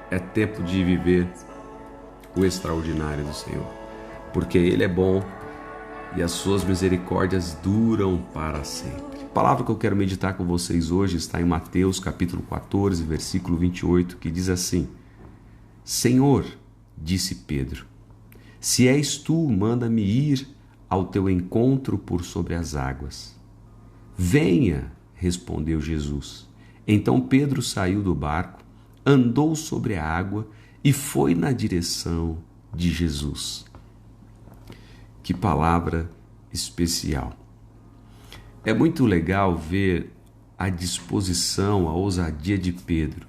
É tempo de viver o extraordinário do Senhor, porque Ele é bom e as suas misericórdias duram para sempre. A palavra que eu quero meditar com vocês hoje está em Mateus capítulo 14, versículo 28, que diz assim: Senhor, disse Pedro, se és tu, manda-me ir ao teu encontro por sobre as águas. Venha, respondeu Jesus. Então Pedro saiu do barco, andou sobre a água e foi na direção de Jesus. Que palavra especial! É muito legal ver a disposição, a ousadia de Pedro.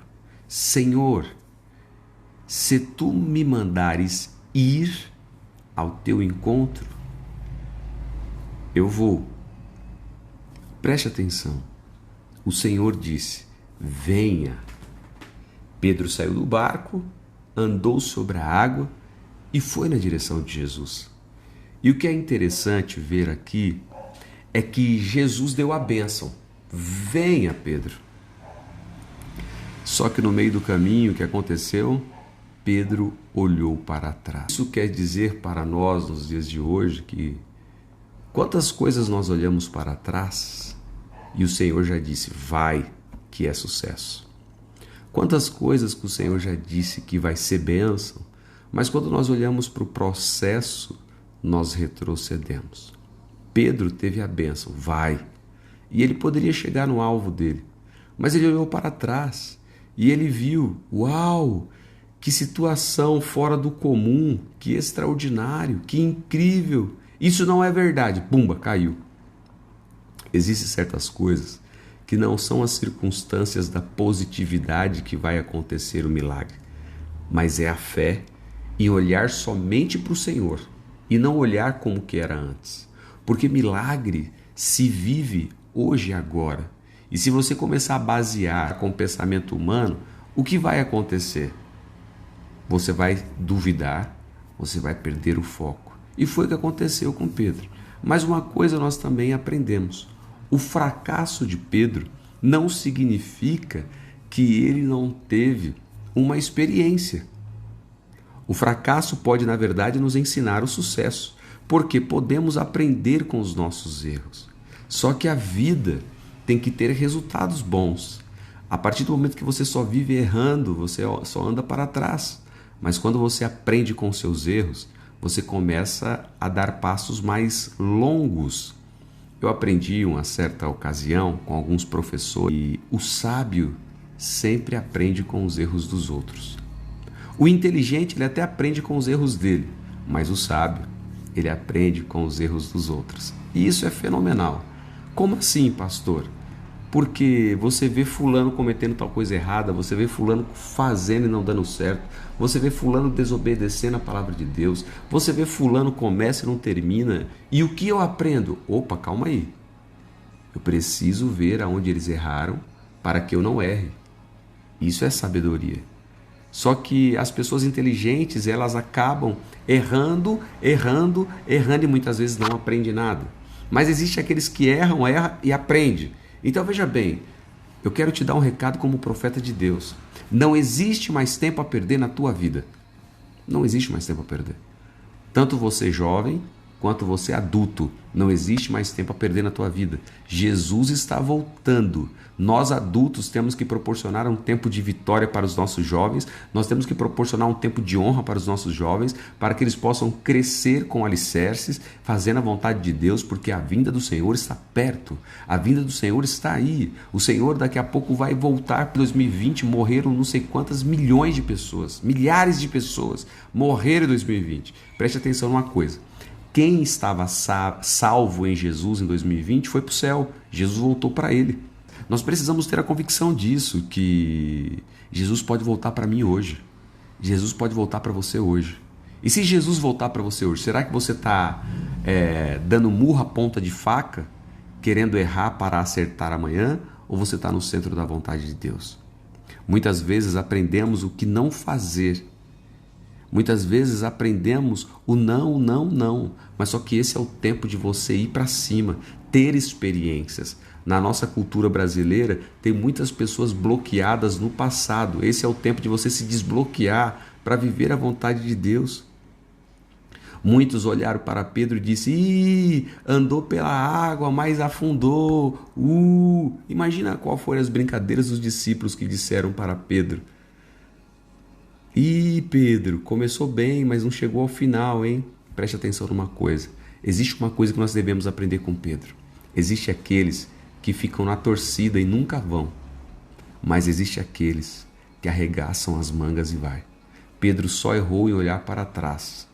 Senhor, se tu me mandares ir ao teu encontro, eu vou. Preste atenção. O Senhor disse: venha. Pedro saiu do barco, andou sobre a água e foi na direção de Jesus. E o que é interessante ver aqui é que Jesus deu a bênção. Venha, Pedro. Só que no meio do caminho, o que aconteceu? Pedro olhou para trás. Isso quer dizer para nós, nos dias de hoje, que quantas coisas nós olhamos para trás e o Senhor já disse, vai, que é sucesso. Quantas coisas que o Senhor já disse que vai ser bênção, mas quando nós olhamos para o processo, nós retrocedemos. Pedro teve a bênção, vai. E ele poderia chegar no alvo dele, mas ele olhou para trás e ele viu, uau, que situação fora do comum, que extraordinário, que incrível. Isso não é verdade. Pumba, caiu. Existem certas coisas que não são as circunstâncias da positividade que vai acontecer o milagre, mas é a fé em olhar somente para o Senhor e não olhar como que era antes. Porque milagre se vive hoje e agora. E se você começar a basear com o pensamento humano, o que vai acontecer? Você vai duvidar, você vai perder o foco. E foi o que aconteceu com Pedro. Mas uma coisa nós também aprendemos. O fracasso de Pedro não significa que ele não teve uma experiência. O fracasso pode, na verdade, nos ensinar o sucesso, porque podemos aprender com os nossos erros. Só que a vida tem que ter resultados bons. A partir do momento que você só vive errando, você só anda para trás. Mas quando você aprende com seus erros, você começa a dar passos mais longos. Eu aprendi uma certa ocasião com alguns professores que o sábio sempre aprende com os erros dos outros. O inteligente, ele até aprende com os erros dele, mas o sábio, ele aprende com os erros dos outros. E isso é fenomenal. Como assim, pastor? Porque você vê fulano cometendo tal coisa errada, você vê fulano fazendo e não dando certo, você vê fulano desobedecendo a palavra de Deus, você vê fulano começa e não termina. E o que eu aprendo? Opa, calma aí. Eu preciso ver aonde eles erraram para que eu não erre. Isso é sabedoria. Só que as pessoas inteligentes, elas acabam errando e muitas vezes não aprendem nada. Mas existe aqueles que erram e aprendem. Então veja bem, eu quero te dar um recado como profeta de Deus. Não existe mais tempo a perder na tua vida. Não existe mais tempo a perder. Tanto você jovem quanto você adulto, não existe mais tempo a perder na tua vida. Jesus está voltando. Nós adultos temos que proporcionar um tempo de vitória para os nossos jovens, nós temos que proporcionar um tempo de honra para os nossos jovens, para que eles possam crescer com alicerces, fazendo a vontade de Deus, porque a vinda do Senhor está perto, a vinda do Senhor está aí. O Senhor daqui a pouco vai voltar para 2020, morreram não sei quantas milhões de pessoas, milhares de pessoas morreram em 2020. Preste atenção numa coisa. Quem estava salvo em Jesus em 2020 foi para o céu. Jesus voltou para ele. Nós precisamos ter a convicção disso, que Jesus pode voltar para mim hoje. Jesus pode voltar para você hoje. E se Jesus voltar para você hoje, será que você está dando murro à ponta de faca, querendo errar para acertar amanhã? Ou você está no centro da vontade de Deus? Muitas vezes aprendemos o que não fazer. Muitas vezes aprendemos o não, não, não. Mas só que esse é o tempo de você ir para cima, ter experiências. Na nossa cultura brasileira, tem muitas pessoas bloqueadas no passado. Esse é o tempo de você se desbloquear para viver a vontade de Deus. Muitos olharam para Pedro e disseram: Ih, andou pela água, mas afundou. Imagina qual foram as brincadeiras dos discípulos que disseram para Pedro: Ih, Pedro, começou bem, mas não chegou ao final, hein? Preste atenção numa coisa. Existe uma coisa que nós devemos aprender com Pedro. Existem aqueles que ficam na torcida e nunca vão. Mas existe aqueles que arregaçam as mangas e vai. Pedro só errou em olhar para trás.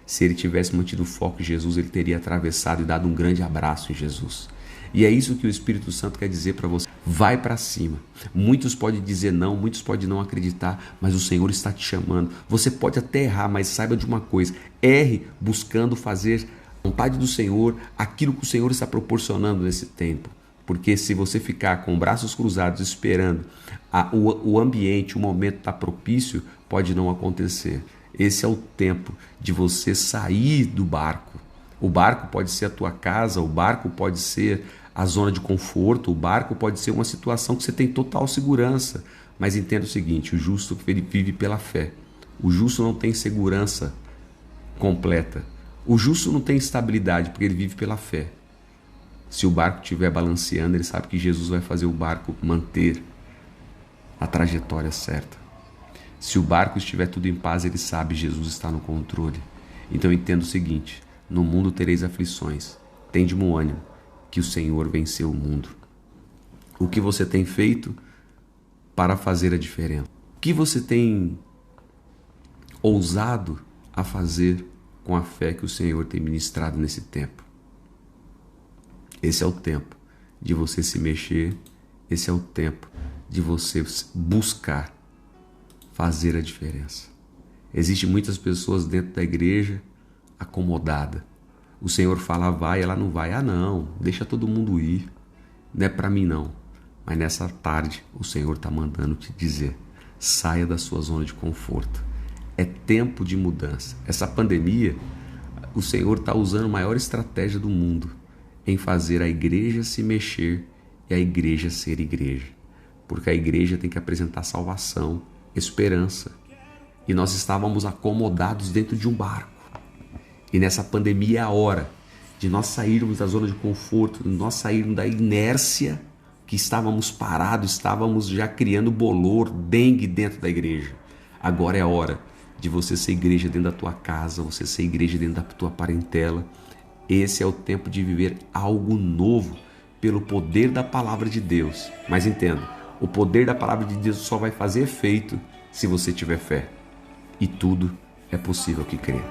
Se ele tivesse mantido o foco em Jesus, ele teria atravessado e dado um grande abraço em Jesus. E é isso que o Espírito Santo quer dizer para você. Vai para cima. Muitos podem dizer não, muitos podem não acreditar, mas o Senhor está te chamando. Você pode até errar, mas saiba de uma coisa. Erre buscando fazer a vontade do Senhor, aquilo que o Senhor está proporcionando nesse tempo. Porque se você ficar com braços cruzados esperando o ambiente, o momento estar propício, pode não acontecer. Esse é o tempo de você sair do barco. O barco pode ser a tua casa, o barco pode ser a zona de conforto, o barco pode ser uma situação que você tem total segurança. Mas entenda o seguinte, o justo ele vive pela fé. O justo não tem segurança completa. O justo não tem estabilidade porque ele vive pela fé. Se o barco estiver balanceando, ele sabe que Jesus vai fazer o barco manter a trajetória certa. Se o barco estiver tudo em paz, ele sabe que Jesus está no controle. Então entenda o seguinte, no mundo tereis aflições, tende bom ânimo, que o Senhor venceu o mundo. O que você tem feito para fazer a diferença? O que você tem ousado a fazer com a fé que o Senhor tem ministrado nesse tempo? Esse é o tempo de você se mexer, esse é o tempo de você buscar fazer a diferença. Existem muitas pessoas dentro da igreja acomodadas. O Senhor fala vai, ela não vai. Ah não, deixa todo mundo ir. Não é para mim não. Mas nessa tarde o Senhor está mandando te dizer, saia da sua zona de conforto. É tempo de mudança. Essa pandemia, o Senhor está usando a maior estratégia do mundo em fazer a igreja se mexer e a igreja ser igreja. Porque a igreja tem que apresentar salvação, esperança. E nós estávamos acomodados dentro de um barco. E nessa pandemia é a hora de nós sairmos da zona de conforto, de nós sairmos da inércia que estávamos parados, estávamos já criando bolor, dengue dentro da igreja. Agora é a hora de você ser igreja dentro da tua casa, você ser igreja dentro da tua parentela. Esse é o tempo de viver algo novo pelo poder da palavra de Deus. Mas entenda, o poder da palavra de Deus só vai fazer efeito se você tiver fé. E tudo é possível que crê.